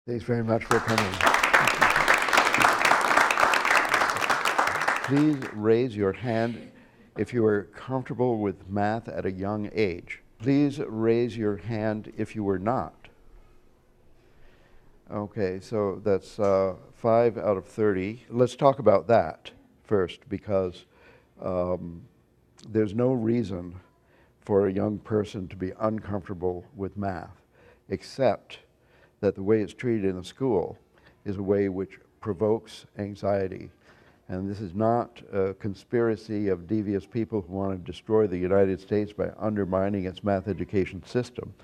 Thanks very much for coming. Please raise your hand if you are comfortable with math at a young age. Please raise your hand if you were not. Okay, so that's 5 out of 30. Let's talk about that first, because there's no reason for a young person to be uncomfortable with math, except that the way it's treated in the school is a way which provokes anxiety. And this is not a conspiracy of devious people who want to destroy the United States by undermining its math education system.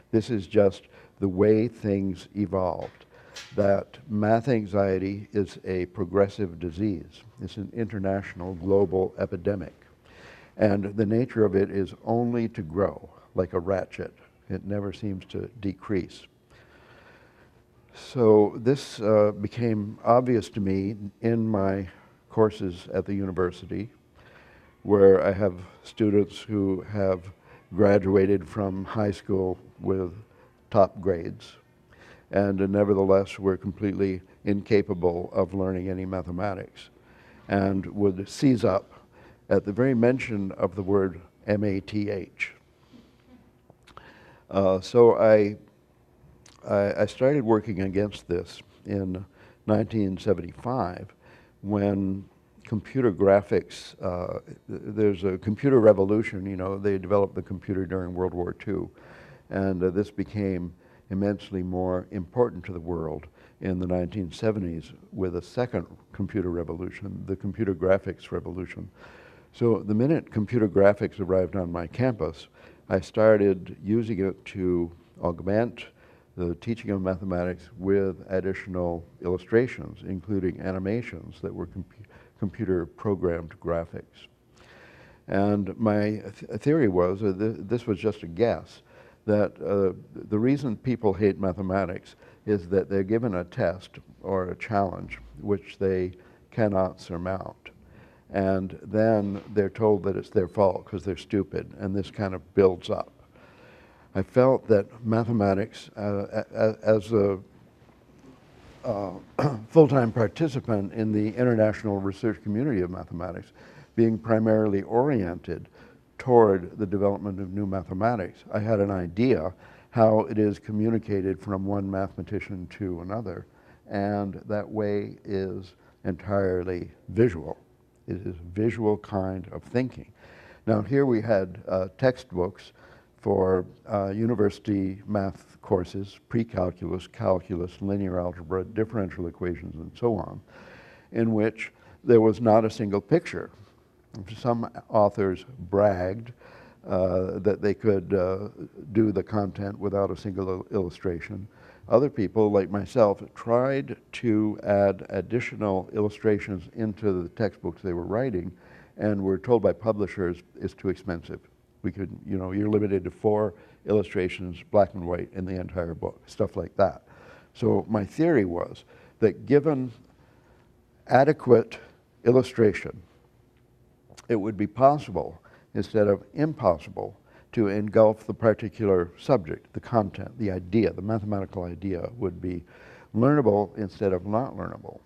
This is just the way things evolved, that math anxiety is a progressive disease. It's an international global epidemic. And the nature of it is only to grow, like a ratchet. It never seems to decrease. So this became obvious to me in my courses at the university, where I have students who have graduated from high school with top grades, and nevertheless were completely incapable of learning any mathematics, and would seize up at the very mention of the word math. So I started working against this in 1975 when computer graphics, there's a computer revolution, you know, they developed the computer during World War II, and this became immensely more important to the world in the 1970s with a second computer revolution, the computer graphics revolution. So the minute computer graphics arrived on my campus, I started using it to augment the teaching of mathematics with additional illustrations, including animations that were computer programmed graphics. And my theory was, this was just a guess, that the reason people hate mathematics is that they're given a test or a challenge which they cannot surmount. And then they're told that it's their fault because they're stupid, and this kind of builds up. I felt that mathematics, as a full-time participant in the international research community of mathematics, being primarily oriented toward the development of new mathematics, I had an idea how it is communicated from one mathematician to another, and that way is entirely visual. It is a visual kind of thinking. Now here we had textbooks for university math courses, pre-calculus, calculus, linear algebra, differential equations, and so on, in which there was not a single picture. Some authors bragged that they could do the content without a single illustration. Other people, like myself, tried to add additional illustrations into the textbooks they were writing, and were told by publishers it's too expensive. We could, you know, you're limited to 4 illustrations, black and white, in the entire book, stuff like that. So my theory was that given adequate illustration, it would be possible, instead of impossible, to engulf the particular subject, the content, the idea, the mathematical idea would be learnable instead of not learnable.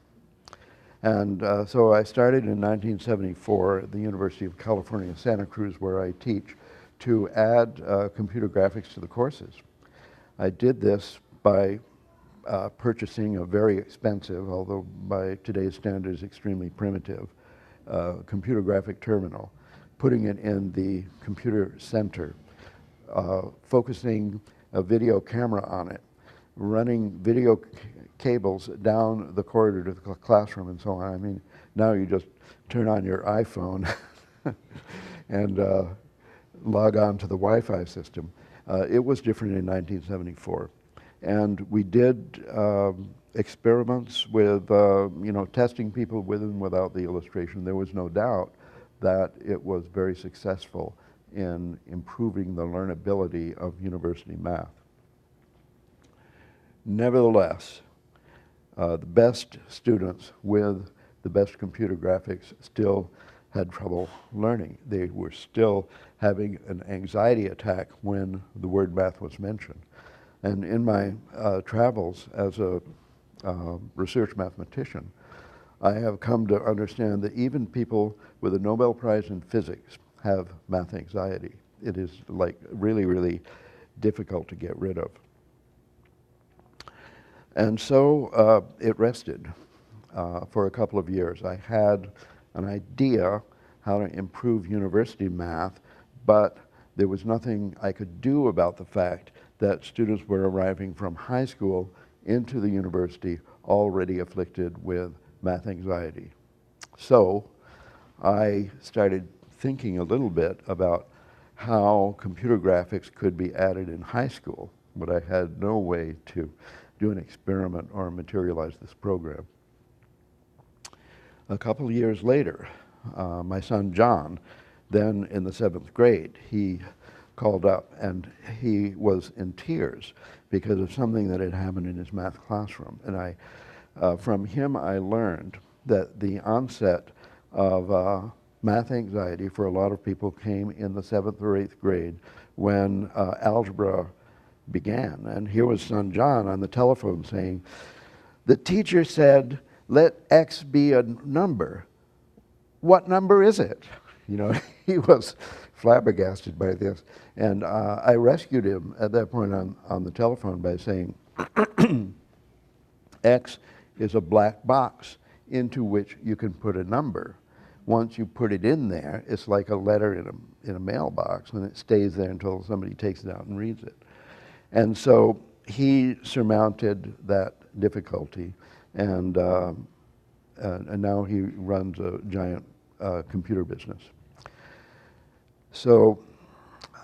And so I started in 1974 at the University of California, Santa Cruz, where I teach, to add computer graphics to the courses. I did this by purchasing a very expensive, although by today's standards extremely primitive, computer graphic terminal, putting it in the computer center, focusing a video camera on it, running video cables down the corridor to the classroom and so on. I mean, now you just turn on your iPhone and log on to the Wi-Fi system. It was different in 1974. And we did experiments with, testing people with and without the illustration. There was no doubt that it was very successful in improving the learnability of university math. Nevertheless, the best students with the best computer graphics still had trouble learning. They were still having an anxiety attack when the word math was mentioned. And in my travels as a research mathematician, I have come to understand that even people with a Nobel Prize in physics have math anxiety. It is like really, really difficult to get rid of. And so it rested for a couple of years. I had an idea how to improve university math, but there was nothing I could do about the fact that students were arriving from high school into the university already afflicted with math anxiety. So I started thinking a little bit about how computer graphics could be added in high school, but I had no way to do an experiment or materialize this program. A couple of years later, my son John, then in the 7th grade, he called up and he was in tears because of something that had happened in his math classroom. And from him I learned that the onset of math anxiety for a lot of people came in the 7th or 8th grade when algebra began. And here was son John on the telephone saying, "The teacher said, let X be a number. What number is it?" You know, he was flabbergasted by this. And I rescued him at that point on the telephone by saying, X is a black box into which you can put a number. Once you put it in there, it's like a letter in a mailbox, and it stays there until somebody takes it out and reads it. And so he surmounted that difficulty, and now he runs a giant computer business. So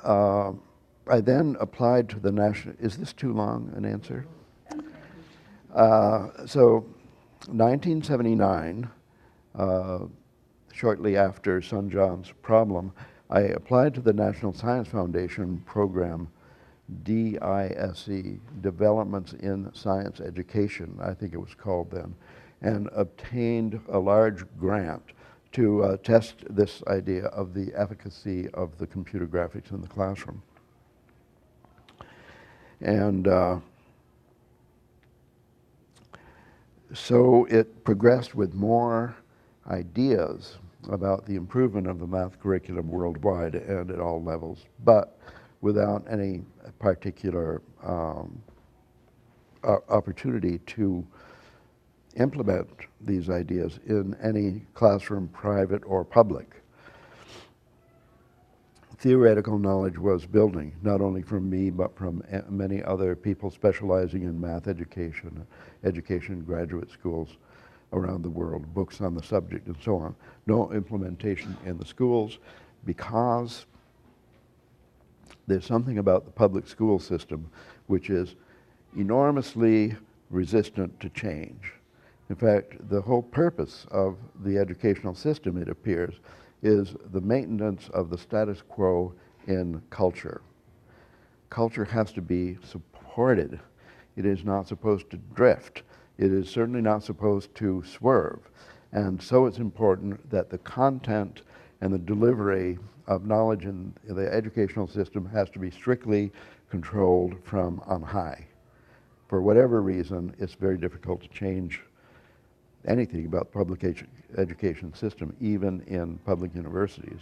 I then applied to the national, is this too long an answer? So 1979, shortly after son John's problem, I applied to the National Science Foundation program, DISE, Developments in Science Education, I think it was called then, and obtained a large grant to test this idea of the efficacy of the computer graphics in the classroom. And so it progressed with more ideas about the improvement of the math curriculum worldwide and at all levels, but without any particular opportunity to implement these ideas in any classroom, private or public. Theoretical knowledge was building, not only from me, but from many other people specializing in math education in graduate schools around the world, books on the subject and so on. No implementation in the schools because there's something about the public school system which is enormously resistant to change. In fact, the whole purpose of the educational system, it appears, is the maintenance of the status quo in culture. Culture has to be supported. It is not supposed to drift. It is certainly not supposed to swerve. And so it's important that the content and the delivery of knowledge in the educational system has to be strictly controlled from on high. For whatever reason, it's very difficult to change anything about the public education system, even in public universities.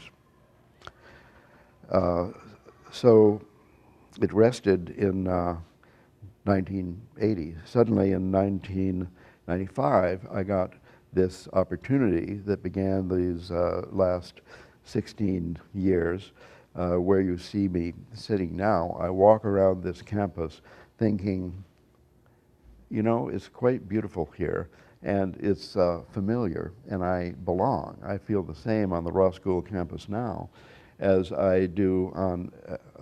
So it rested in 1980. Suddenly in 1995, I got this opportunity that began these last 16 years, where you see me sitting now. I walk around this campus thinking, you know, it's quite beautiful here, and it's familiar, and I belong. I feel the same on the Ross School campus now as I do on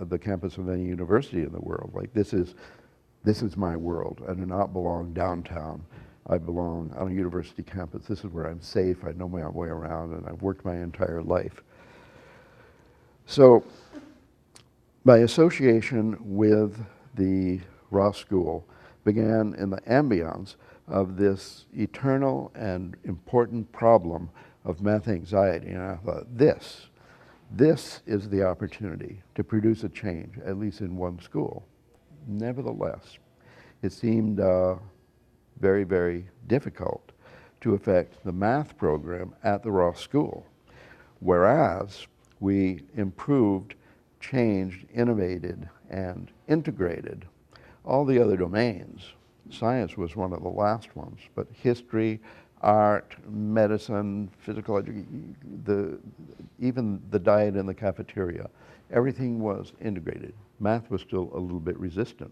the campus of any university in the world. Like, this is my world. I do not belong downtown. I belong on a university campus. This is where I'm safe. I know my way around, and I've worked my entire life. So my association with the Ross School began in the ambience of this eternal and important problem of math anxiety. And I thought, this is the opportunity to produce a change, at least in one school. Nevertheless, it seemed very, very difficult to affect the math program at the Ross School, whereas we improved, changed, innovated, and integrated all the other domains. Science was one of the last ones, but history, art, medicine, physical education, even the diet in the cafeteria, everything was integrated. Math was still a little bit resistant.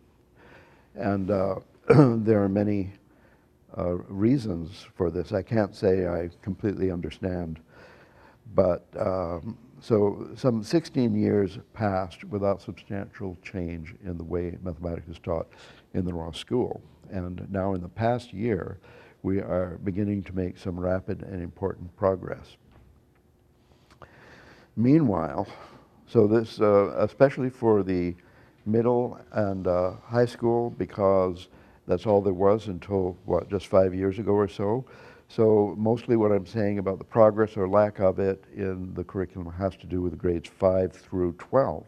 And there are many reasons for this. I can't say I completely understand, but so some 16 years passed without substantial change in the way mathematics is taught in the Ross School. And now in the past year, we are beginning to make some rapid and important progress. Meanwhile, so this, especially for the middle and high school, because that's all there was until, what, just 5 years ago or so. So mostly what I'm saying about the progress or lack of it in the curriculum has to do with grades 5 through 12.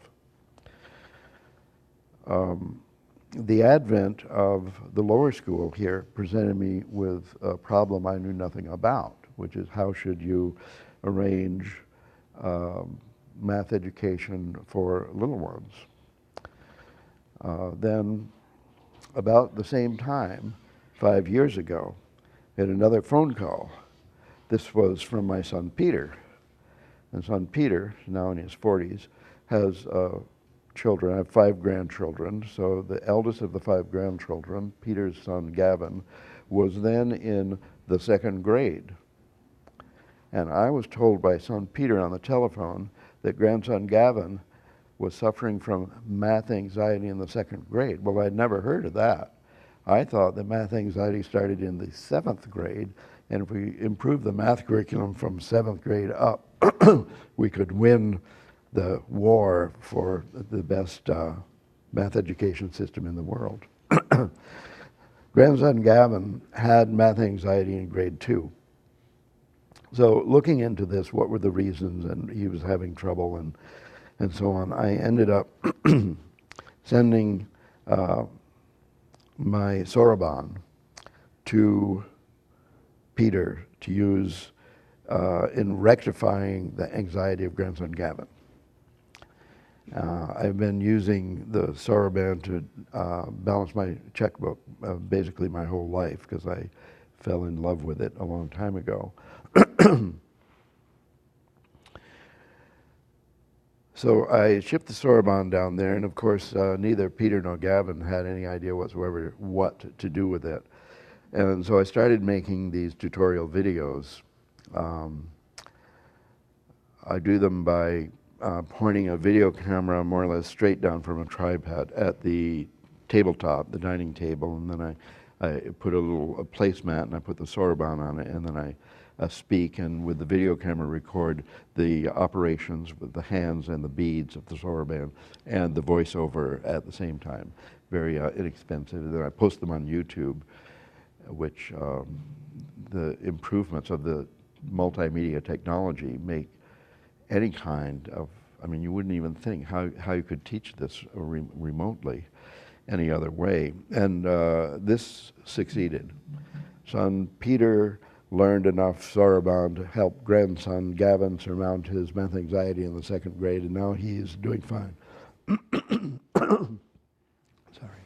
The advent of the lower school here presented me with a problem I knew nothing about, which is how should you arrange math education for little ones. Then about the same time, 5 years ago, I had another phone call. This was from my son Peter. And son Peter, now in his 40s, has children. I have 5 grandchildren. So the eldest of the 5 grandchildren, Peter's son Gavin, was then in the 2nd grade. And I was told by son Peter on the telephone that grandson Gavin was suffering from math anxiety in the 2nd grade. Well, I'd never heard of that. I thought that math anxiety started in the 7th grade, and if we improved the math curriculum from 7th grade up, we could win the war for the best math education system in the world. Grandson Gavin had math anxiety in grade 2. So looking into this, what were the reasons, and he was having trouble and so on, I ended up sending my soroban to Peter to use in rectifying the anxiety of grandson Gavin. I've been using the soroban to balance my checkbook basically my whole life because I fell in love with it a long time ago. So I shipped the soroban down there, and of course neither Peter nor Gavin had any idea whatsoever what to do with it. And so I started making these tutorial videos. I do them by pointing a video camera more or less straight down from a tripod at the tabletop, the dining table, and then I put a little placemat and I put the soroban on it, and then I speak, and with the video camera record the operations with the hands and the beads of the soroban and the voiceover at the same time. Very inexpensive. And then I post them on YouTube, which the improvements of the multimedia technology make any kind of, I mean, you wouldn't even think how you could teach this remotely any other way. And this succeeded. Son Peter learned enough soroban to help grandson Gavin surmount his math anxiety in the 2nd grade, and now he's doing fine. Sorry.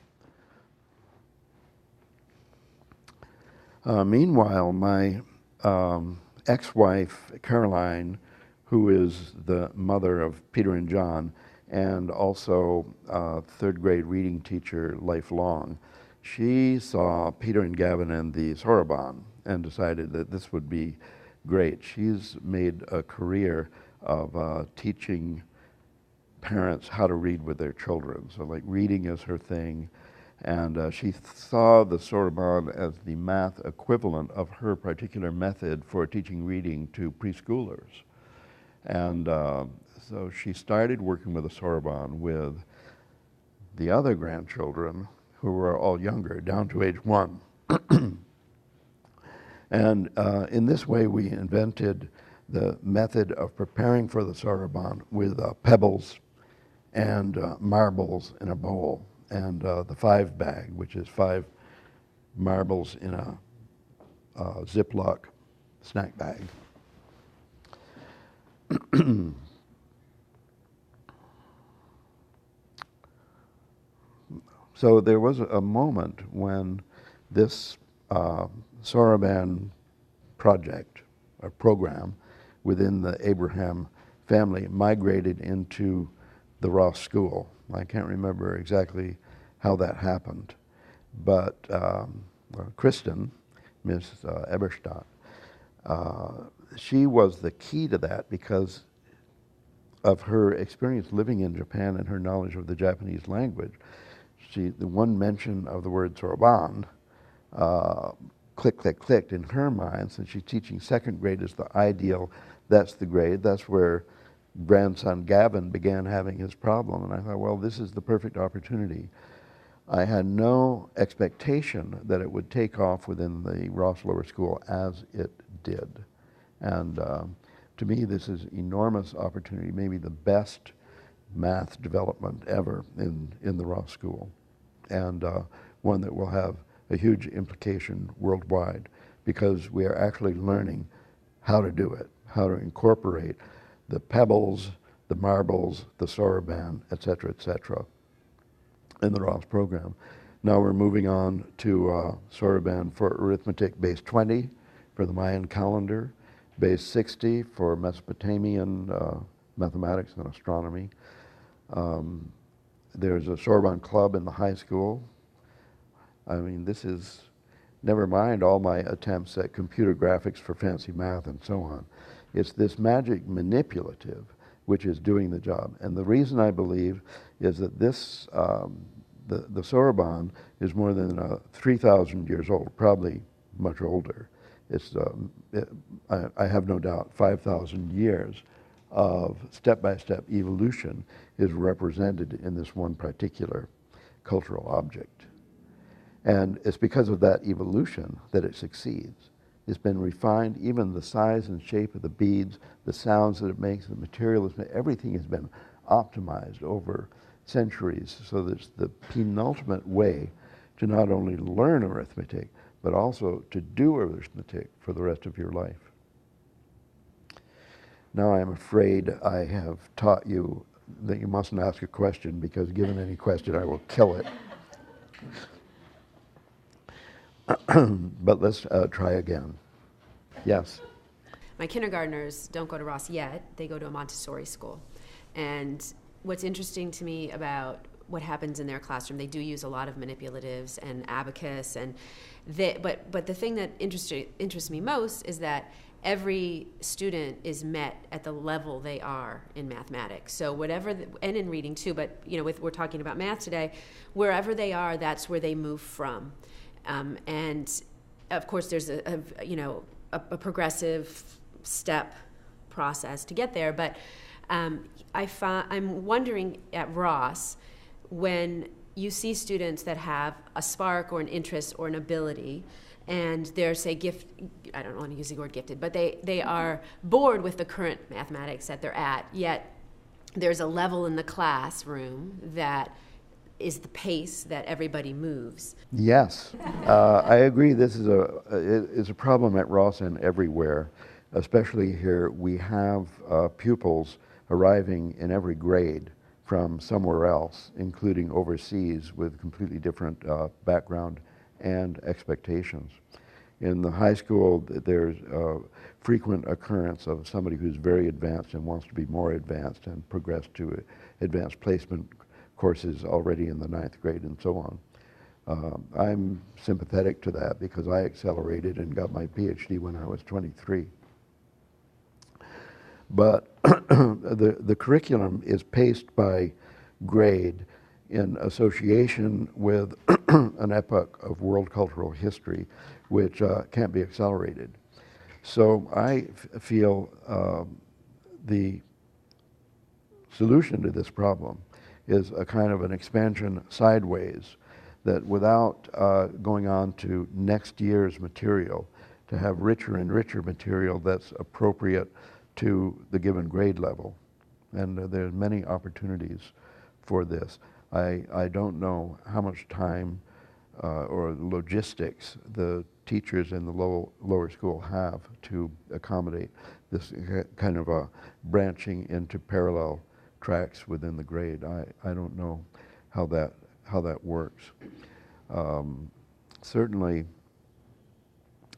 Meanwhile, my ex-wife, Caroline, who is the mother of Peter and John, and also 3rd grade reading teacher lifelong, she saw Peter and Gavin and the soroban and decided that this would be great. She's made a career of teaching parents how to read with their children. So like reading is her thing. And she saw the soroban as the math equivalent of her particular method for teaching reading to preschoolers. And so she started working with the soroban with the other grandchildren who were all younger, down to age 1. And in this way, we invented the method of preparing for the soroban with pebbles and marbles in a bowl. and the 5 bag, which is 5 marbles in a Ziploc snack bag. So there was a moment when this soroban project, or program, within the Abraham family migrated into the Ross School. I can't remember exactly how that happened, but Kristen, Miss Eberstadt, she was the key to that because of her experience living in Japan and her knowledge of the Japanese language. The one mention of the word soroban clicked in her mind, since she's teaching 2nd grade is the ideal, that's the grade, that's where grandson Gavin began having his problem. And I thought, well, this is the perfect opportunity. I had no expectation that it would take off within the Ross Lower School as it did. And to me, this is enormous opportunity, maybe the best math development ever in the Ross School, and one that will have a huge implication worldwide, because we are actually learning how to do it, how to incorporate the pebbles, the marbles, the soroban, et cetera, in the Ross program. Now we're moving on to soroban for arithmetic base 20 for the Mayan calendar, base 60 for Mesopotamian mathematics and astronomy. There's a soroban club in the high school. I mean, this is, never mind all my attempts at computer graphics for fancy math and so on. It's this magic manipulative which is doing the job. And the reason I believe is that this, the soroban is more than 3,000 years old, probably much older. It's, I have no doubt, 5,000 years of step-by-step evolution is represented in this one particular cultural object. And it's because of that evolution that it succeeds. It's been refined, even the size and shape of the beads, the sounds that it makes, the material, everything has been optimized over centuries. So that's the penultimate way to not only learn arithmetic, but also to do arithmetic for the rest of your life. Now I'm afraid I have taught you that you mustn't ask a question, because given any question I will kill it. But let's try again. Yes? My kindergartners don't go to Ross yet. They go to a Montessori school. And what's interesting to me about what happens in their classroom, they do use a lot of manipulatives and abacus, and but the thing that interests me most is that every student is met at the level they are in mathematics. So whatever, and in reading too, but we're talking about math today, wherever they are, that's where they move from. And of course there's a progressive step process to get there, but I'm wondering at Ross, when you see students that have a spark or an interest or an ability, and they're, say, I don't want to use the word gifted, but they are bored with the current mathematics that they're at, yet there's a level in the classroom that is the pace that everybody moves. Yes, I agree. This is a problem at Ross and everywhere, especially here. We have pupils arriving in every grade from somewhere else, including overseas, with completely different background and expectations. In the high school, there's a frequent occurrence of somebody who's very advanced and wants to be more advanced and progress to advanced placement courses already in the 9th grade and so on. I'm sympathetic to that because I accelerated and got my PhD when I was 23. But the curriculum is paced by grade in association with an epoch of world cultural history which can't be accelerated. So I feel the solution to this problem is a kind of an expansion sideways, that without going on to next year's material, to have richer and richer material that's appropriate to the given grade level. And there's many opportunities for this. I don't know how much time or logistics the teachers in the lower school have to accommodate this kind of a branching into parallel tracks within the grade. I don't know how that works. Certainly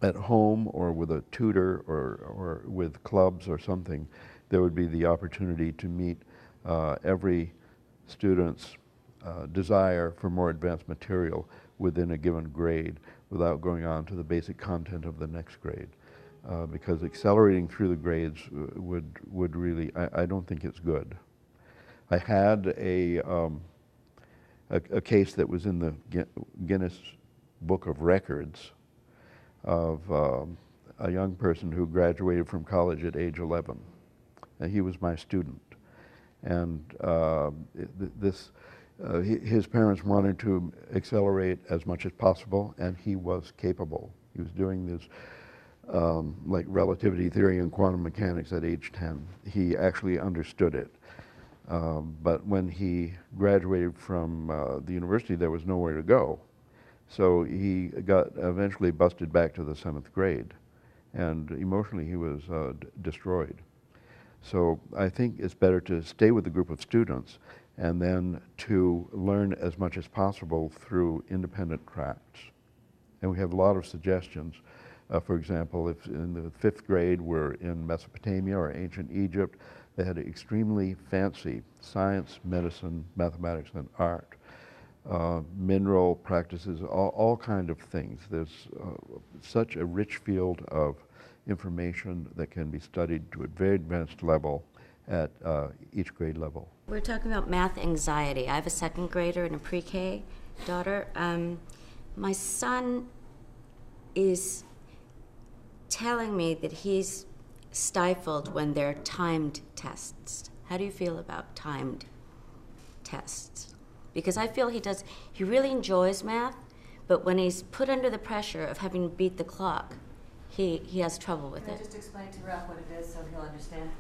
at home or with a tutor or with clubs or something, there would be the opportunity to meet every student's desire for more advanced material within a given grade without going on to the basic content of the next grade. Because accelerating through the grades would really, I don't think it's good. I had a case that was in the Guinness Book of Records of a young person who graduated from college at age 11. And he was my student. And his parents wanted to accelerate as much as possible, and he was capable. He was doing this like relativity theory and quantum mechanics at age 10. He actually understood it. But when he graduated from the university, there was nowhere to go. So he got eventually busted back to the 7th grade, and emotionally he was destroyed. So I think it's better to stay with a group of students and then to learn as much as possible through independent tracks. And we have a lot of suggestions. For example, if in the 5th grade we're in Mesopotamia or ancient Egypt, they had extremely fancy science, medicine, mathematics, and art. Mineral practices, all kind of things. There's such a rich field of information that can be studied to a very advanced level at each grade level. We're talking about math anxiety. I have a 2nd grader and a pre-K daughter. My son is telling me that he's stifled when they're timed tests. How do you feel about timed tests? Because I feel he really enjoys math, but when he's put under the pressure of having to beat the clock, he has trouble with Can it. I just explain to Ralph what it is so he'll understand?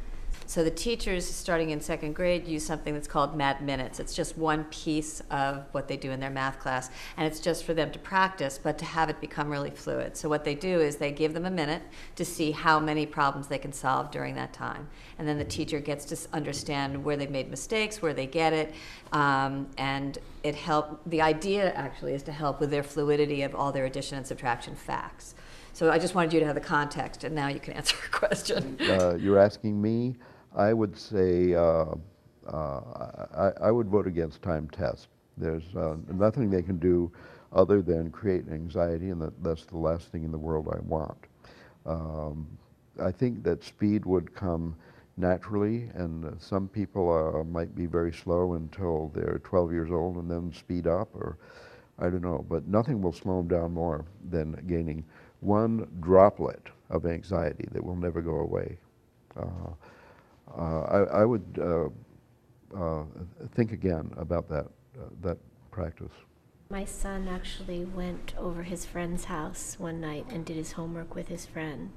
So the teachers starting in 2nd grade use something that's called Mad Minutes. It's just one piece of what they do in their math class, and it's just for them to practice, but to have it become really fluid. So what they do is they give them a minute to see how many problems they can solve during that time. And then the teacher gets to understand where they've made mistakes, where they get it, and the idea actually is to help with their fluidity of all their addition and subtraction facts. So I just wanted you to have the context, and now you can answer your question. You're asking me? I would say I would vote against time tests. There's nothing they can do other than create anxiety, and that's the last thing in the world I want. I think that speed would come naturally, and some people might be very slow until they're 12 years old and then speed up, or I don't know, but nothing will slow them down more than gaining one droplet of anxiety that will never go away. I would think again about that practice. My son actually went over his friend's house one night and did his homework with his friend,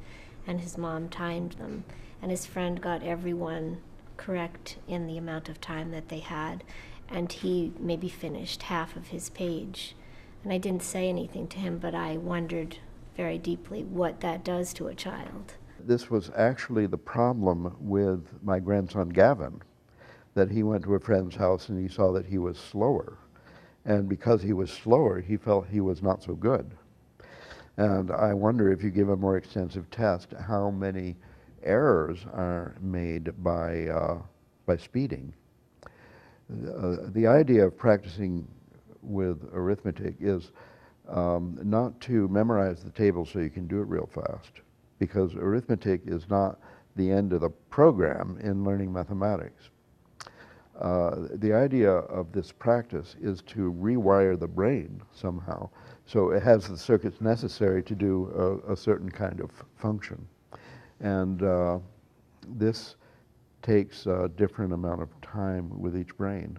and his mom timed them, and his friend got everyone correct in the amount of time that they had, and he maybe finished half of his page. And I didn't say anything to him, but I wondered very deeply what that does to a child. This was actually the problem with my grandson Gavin, that he went to a friend's house and he saw that he was slower. And because he was slower, he felt he was not so good. And I wonder if you give a more extensive test, how many errors are made by speeding. The idea of practicing with arithmetic is not to memorize the table so you can do it real fast, because arithmetic is not the end of the program in learning mathematics. The idea of this practice is to rewire the brain somehow so it has the circuits necessary to do a certain kind of function. And this takes a different amount of time with each brain.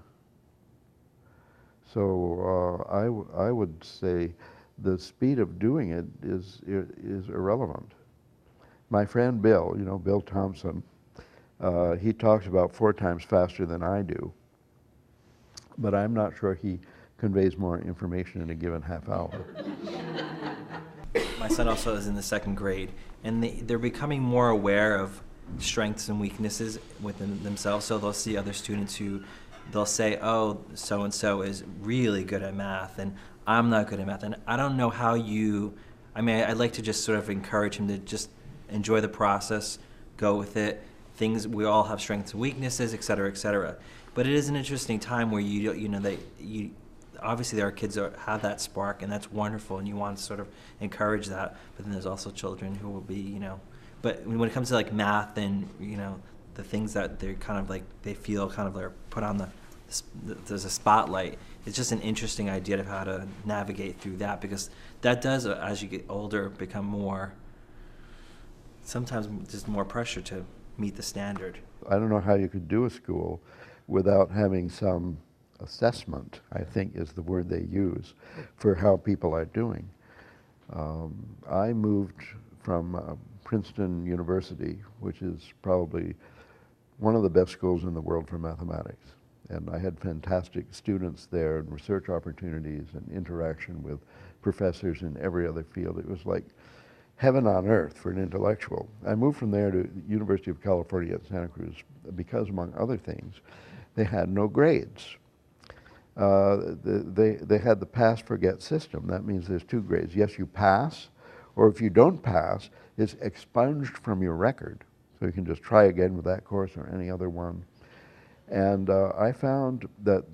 So I would say the speed of doing it is irrelevant. My friend Bill, Bill Thompson, he talks about 4 times faster than I do. but I'm not sure he conveys more information in a given half hour. My son also is in the second grade, and they're becoming more aware of strengths and weaknesses within themselves. So they'll see other students who they'll say, oh, so-and-so is really good at math, and I'm not good at math. And I don't know how I'd like to just sort of encourage him to just enjoy the process, go with it. We all have strengths and weaknesses, et cetera, et cetera. But it is an interesting time where obviously there are kids that have that spark, and that's wonderful, and you want to sort of encourage that. But then there's also children who will be, but when it comes to like math and, the things that they're kind of like, they feel kind of they're put on there's a spotlight. It's just an interesting idea of how to navigate through that, because that does, as you get older, become sometimes just more pressure to meet the standard. I don't know how you could do a school without having some assessment, I think is the word they use, for how people are doing. I moved from Princeton University, which is probably one of the best schools in the world for mathematics. And I had fantastic students there and research opportunities and interaction with professors in every other field. It was like heaven on earth for an intellectual. I moved from there to the University of California at Santa Cruz because, among other things, they had no grades. They had the pass-forget system. That means there's 2 grades. Yes, you pass, or if you don't pass, it's expunged from your record. So you can just try again with that course or any other one. And I found that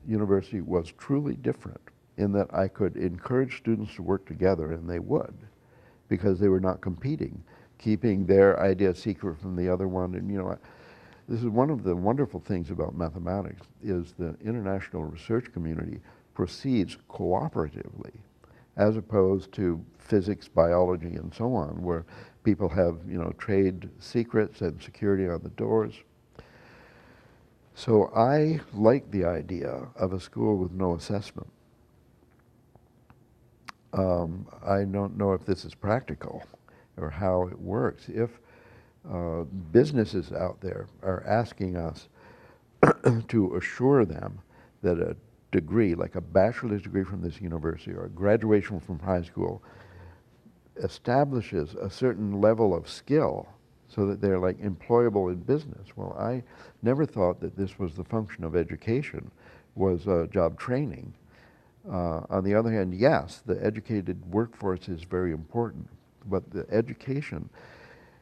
university was truly different in that I could encourage students to work together, and they would, because they were not competing, keeping their idea secret from the other one. And this is one of the wonderful things about mathematics, is the international research community proceeds cooperatively, as opposed to physics, biology, and so on, where people have trade secrets and security on the doors. So I like the idea of a school with no assessment. I don't know if this is practical or how it works. If businesses out there are asking us to assure them that a degree, like a bachelor's degree from this university or a graduation from high school, establishes a certain level of skill so that they're like employable in business. Well, I never thought that this was the function of education, was job training. On the other hand, yes, the educated workforce is very important, but the education,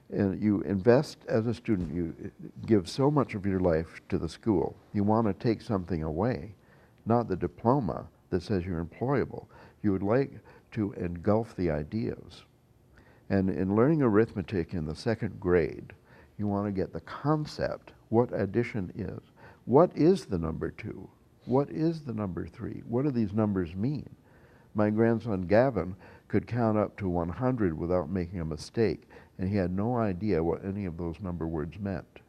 and you invest as a student, you give so much of your life to the school. You want to take something away, not the diploma that says you're employable. You would like to engulf the ideas. And in learning arithmetic in the second grade, you want to get the concept, what addition is. What is the number 2? What is the number 3? What do these numbers mean? My grandson Gavin could count up to 100 without making a mistake, and he had no idea what any of those number words meant.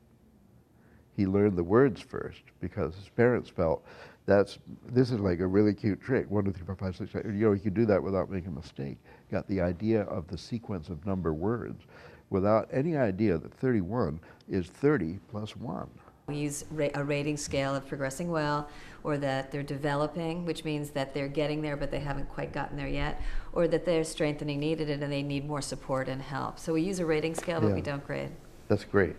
He learned the words first because his parents felt this is like a really cute trick. 1, 2, 3, 4, 5, 6, 7. He could do that without making a mistake. Got the idea of the sequence of number words without any idea that 31 is 30 plus 1. We use a rating scale of progressing well, or that they're developing, which means that they're getting there but they haven't quite gotten there yet, or that they're strengthening needed and they need more support and help. So we use a rating scale, but we don't grade. That's great.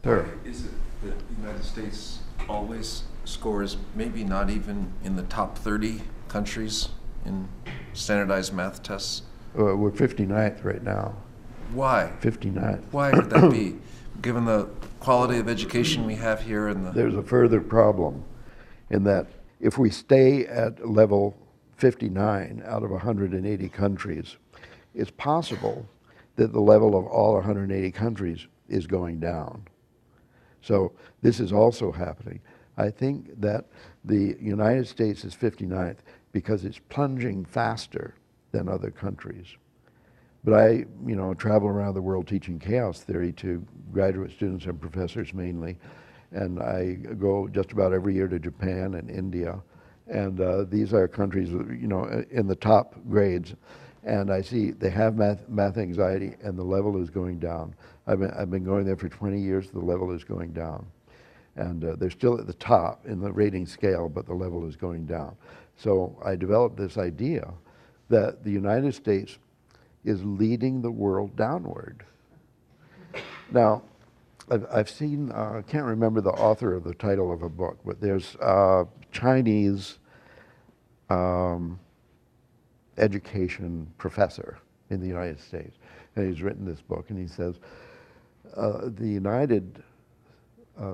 Sir. Is it that the United States always scores maybe not even in the top 30 countries in standardized math tests? We're 59th right now. Why? 59th. Why would that be, given the quality of education we have here and the... There's a further problem in that if we stay at level 59 out of 180 countries, it's possible that the level of all 180 countries is going down. So this is also happening. I think that the United States is 59th because it's plunging faster than other countries. But I, travel around the world teaching chaos theory to graduate students and professors mainly, and I go just about every year to Japan and India, and these are countries, in the top grades, and I see they have math anxiety, and the level is going down. I've been going there for 20 years. The level is going down. And they're still at the top in the rating scale, but the level is going down. So I developed this idea that the United States is leading the world downward. Now, I've seen, I can't remember the author of the title of a book, but there's a Chinese education professor in the United States. And he's written this book, and he says, the United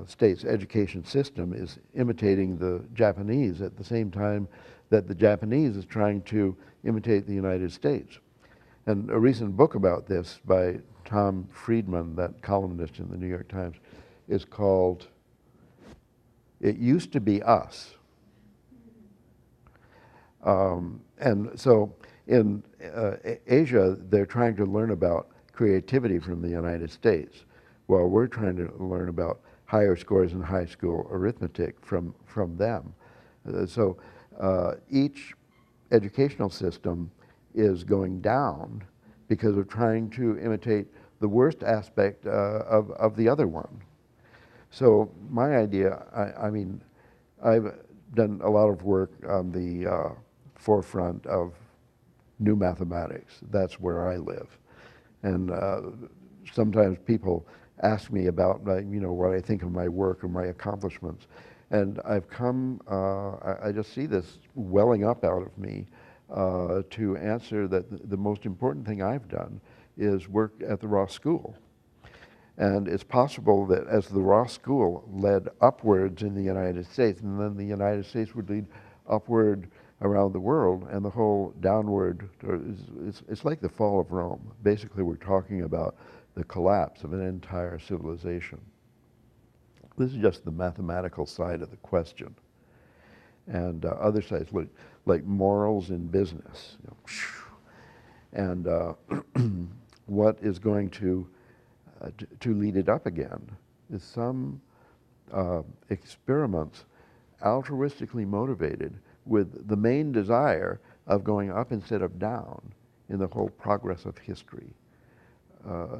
States education system is imitating the Japanese at the same time that the Japanese is trying to imitate the United States. And a recent book about this by Tom Friedman, that columnist in the New York Times, is called "It Used to Be Us." And so in Asia, they're trying to learn about creativity from the United States, while we're trying to learn about higher scores in high school arithmetic from them. So each educational system is going down because of trying to imitate the worst aspect of the other one. So my idea, I mean, I've done a lot of work on the forefront of new mathematics. That's where I live. And sometimes people ask me about, you know, what I think of my work or my accomplishments. And I've come, I just see this welling up out of me to answer that the most important thing I've done is work at the Ross School. And it's possible that as the Ross School led upwards in the United States, and then the United States would lead upward around the world, and the whole downward, it's like the fall of Rome. Basically, we're talking about the collapse of an entire civilization. This is just the mathematical side of the question. And other sides, like morals in business. You know, and what is going to lead it up again is some experiments altruistically motivated with the main desire of going up instead of down in the whole progress of history.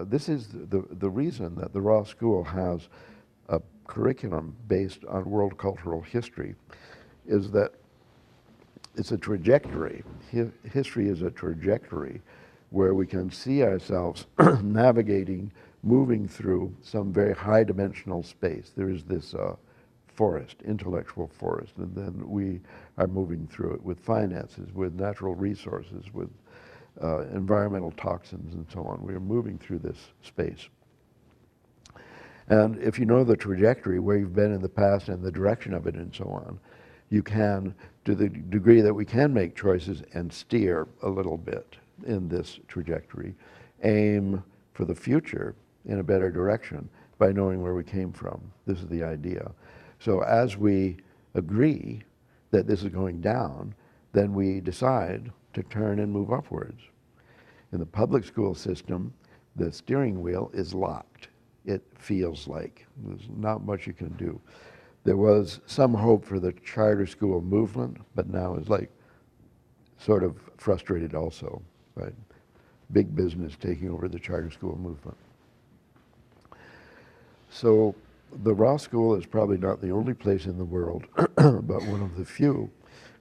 This is the reason that the Ross School has a curriculum based on world cultural history, is that it's a trajectory. History is a trajectory where we can see ourselves navigating, moving through some very high dimensional space. There is this forest, intellectual forest, and then we are moving through it with finances, with natural resources, with environmental toxins and so on. We are moving through this space. And if you know the trajectory, where you've been in the past and the direction of it and so on, you can, to the degree that we can make choices and steer a little bit in this trajectory, aim for the future in a better direction by knowing where we came from. This is the idea. So as we agree that this is going down, then we decide to turn and move upwards. In the public school system, the steering wheel is locked. It feels like there's not much you can do. There was some hope for the charter school movement, but now it's like sort of frustrated also by big business taking over the charter school movement. So the Ross School is probably not the only place in the world, but one of the few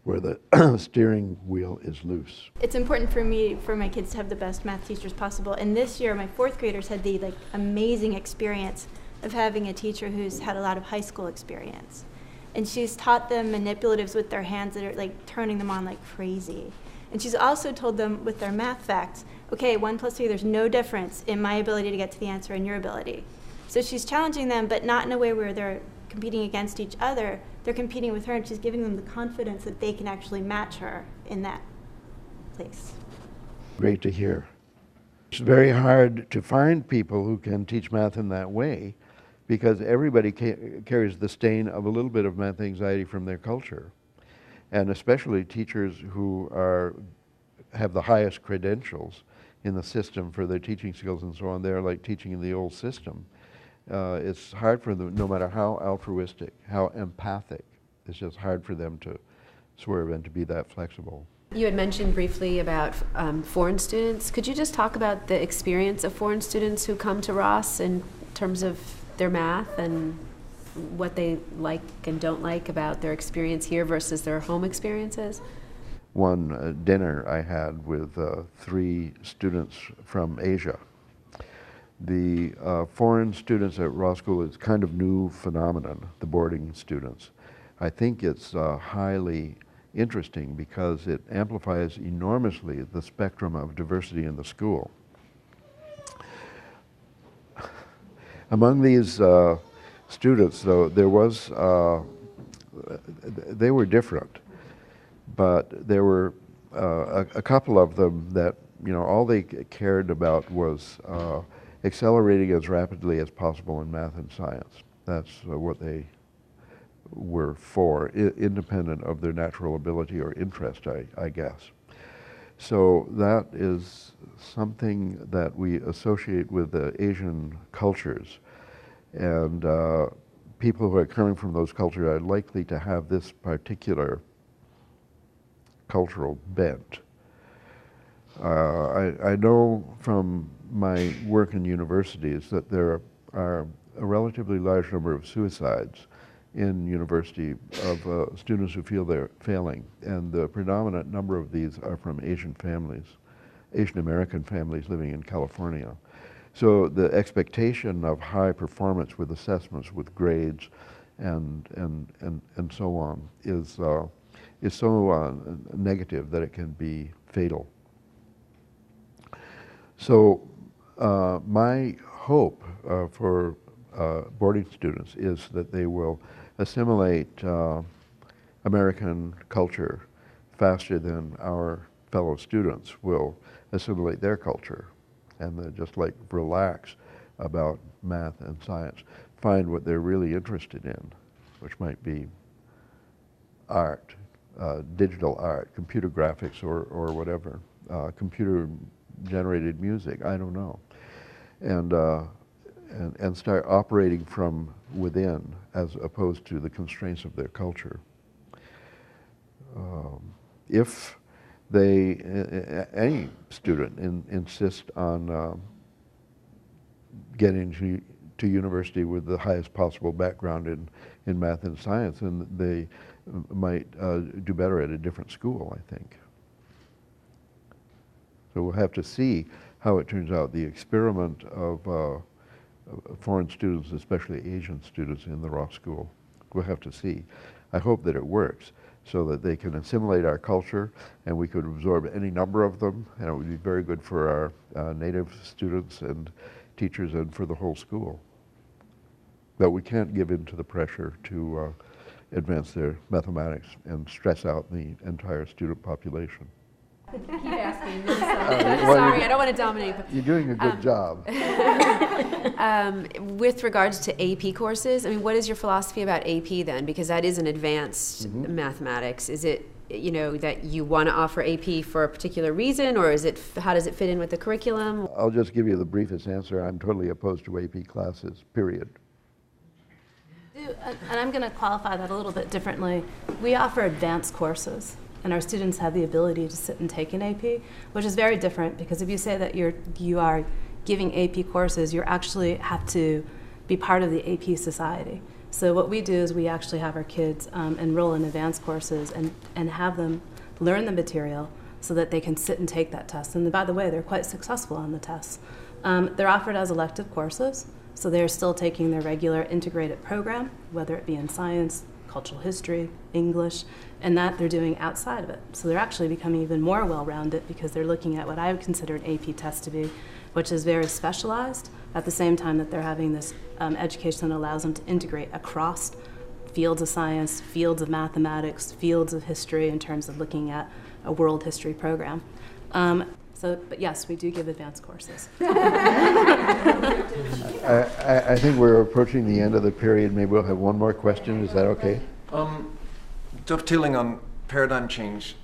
where the steering wheel is loose. It's important for me, for my kids to have the best math teachers possible. And this year, my fourth graders had the amazing experience of having a teacher who's had a lot of high school experience. And she's taught them manipulatives with their hands that are turning them on like crazy. And she's also told them with their math facts, okay, 1 + 3, there's no difference in my ability to get to the answer and your ability. So she's challenging them, but not in a way where they're competing against each other. They're competing with her, and she's giving them the confidence that they can actually match her in that place. Great to hear. It's very hard to find people who can teach math in that way, because everybody carries the stain of a little bit of math anxiety from their culture. And especially teachers who have the highest credentials in the system for their teaching skills and so on. They're like teaching in the old system. It's hard for them, no matter how altruistic, how empathic, it's just hard for them to swerve and to be that flexible. You had mentioned briefly about foreign students. Could you just talk about the experience of foreign students who come to Ross in terms of their math and what they like and don't like about their experience here versus their home experiences? One dinner I had with 3 students from Asia. The foreign students at Ross School is kind of new phenomenon, the boarding students. I think it's highly interesting because it amplifies enormously the spectrum of diversity in the school. Among these students, though, there was, they were different, but there were a couple of them that, you know, all they cared about was accelerating as rapidly as possible in math and science. That's what they were for, independent of their natural ability or interest, I guess. So that is something that we associate with the Asian cultures. And people who are coming from those cultures are likely to have this particular cultural bent. I know from my work in universities that there are a relatively large number of suicides in university of students who feel they're failing, and the predominant number of these are from Asian families, Asian American families living in California. So the expectation of high performance with assessments, with grades, and so on is so negative that it can be fatal. So my hope for boarding students is that they will assimilate American culture faster than our fellow students will assimilate their culture, and just like relax about math and science, find what they're really interested in, which might be art, digital art, computer graphics, or whatever, computer-generated music, I don't know, and start operating from within as opposed to the constraints of their culture. If they, any student insist on getting to university with the highest possible background in math and science, then they might do better at a different school, I think. So we'll have to see how it turns out. The experiment of foreign students, especially Asian students in the Ross School, we'll have to see. I hope that it works so that they can assimilate our culture and we could absorb any number of them, and it would be very good for our native students and teachers and for the whole school. But we can't give in to the pressure to advance their mathematics and stress out the entire student population. Keep asking. No, sorry, I don't want to dominate. But, you're doing a good job. With regards to AP courses, I mean, what is your philosophy about AP then? Because that is an advanced mathematics. Is it, you know, that you want to offer AP for a particular reason, or is it, how does it fit in with the curriculum? I'll just give you the briefest answer. I'm totally opposed to AP classes, period. And I'm going to qualify that a little bit differently. We offer advanced courses, and our students have the ability to sit and take an AP, which is very different, because if you say that you are giving AP courses, you actually have to be part of the AP society. So what we do is we actually have our kids enroll in advanced courses and have them learn the material so that they can sit and take that test. And by the way, they're quite successful on the tests. They're offered as elective courses, so they're still taking their regular integrated program, whether it be in science, cultural history, English, and that they're doing outside of it. So they're actually becoming even more well-rounded because they're looking at what I would consider an AP test to be, which is very specialized, at the same time that they're having this education that allows them to integrate across fields of science, fields of mathematics, fields of history in terms of looking at a world history program. But yes, we do give advanced courses. I think we're approaching the end of the period. Maybe we'll have one more question. Is that okay? Dovetailing on paradigm change,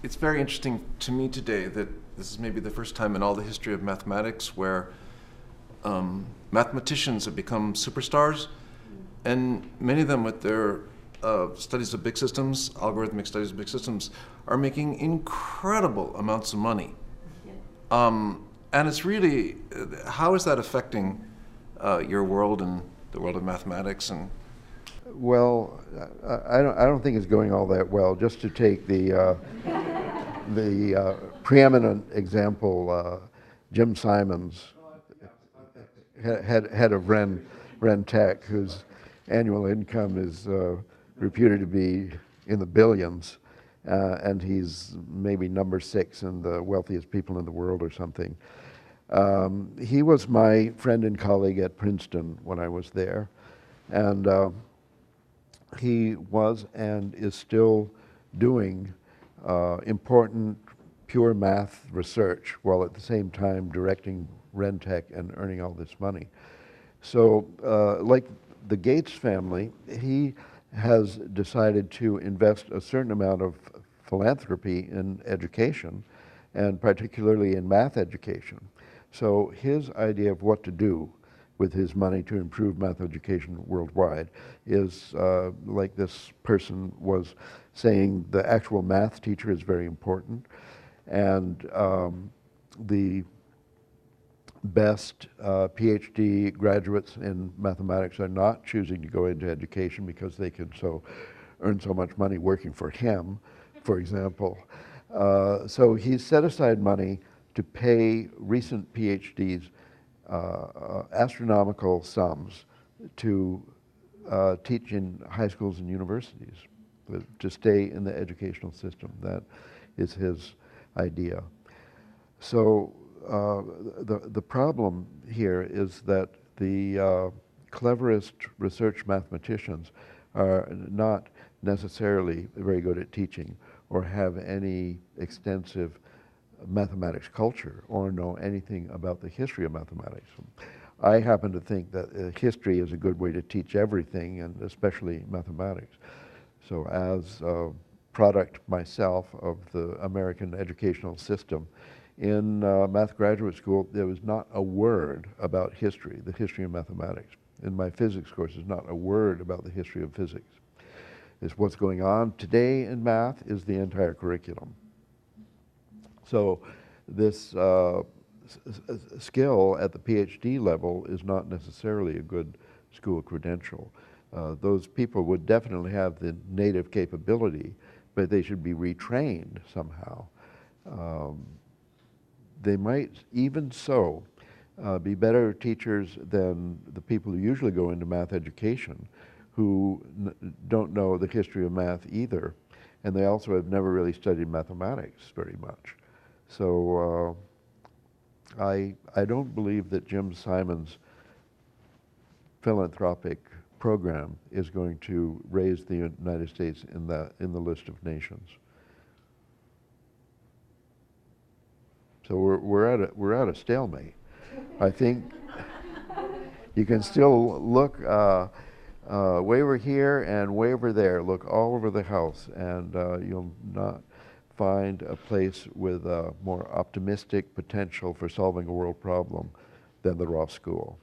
it's very interesting to me today that this is maybe the first time in all the history of mathematics where mathematicians have become superstars, and many of them with their studies of big systems, algorithmic studies of big systems, are making incredible amounts of money. And it's really, how is that affecting your world and the world of mathematics and Well, I don't think it's going all that well. Just to take the preeminent example, Jim Simons, head of Ren Tech, whose annual income is reputed to be in the billions, and he's maybe number 6 in the wealthiest people in the world or something. He was my friend and colleague at Princeton when I was there, and he was and is still doing important pure math research while at the same time directing Rentech and earning all this money. So like the Gates family, he has decided to invest a certain amount of philanthropy in education, and particularly in math education. So his idea of what to do with his money to improve math education worldwide is like this person was saying, the actual math teacher is very important, and the best PhD graduates in mathematics are not choosing to go into education because they can earn so much money working for him, for example. So he's set aside money to pay recent PhDs astronomical sums to teach in high schools and universities, to stay in the educational system. That is his idea. So the problem here is that the cleverest research mathematicians are not necessarily very good at teaching or have any extensive mathematics culture or know anything about the history of mathematics. I happen to think that history is a good way to teach everything, and especially mathematics. So as a product myself of the American educational system, in math graduate school, there was not a word about history, the history of mathematics. In my physics course, there's not a word about the history of physics. It's what's going on today in math is the entire curriculum. So this skill at the PhD level is not necessarily a good school credential. Those people would definitely have the native capability, but they should be retrained somehow. They might even so be better teachers than the people who usually go into math education, who don't know the history of math either, and they also have never really studied mathematics very much. So I don't believe that Jim Simons' philanthropic program is going to raise the United States in the list of nations. So we're at a stalemate. I think you can still look way over here and way over there. Look all over the house, and you'll not find a place with a more optimistic potential for solving a world problem than the Ross School.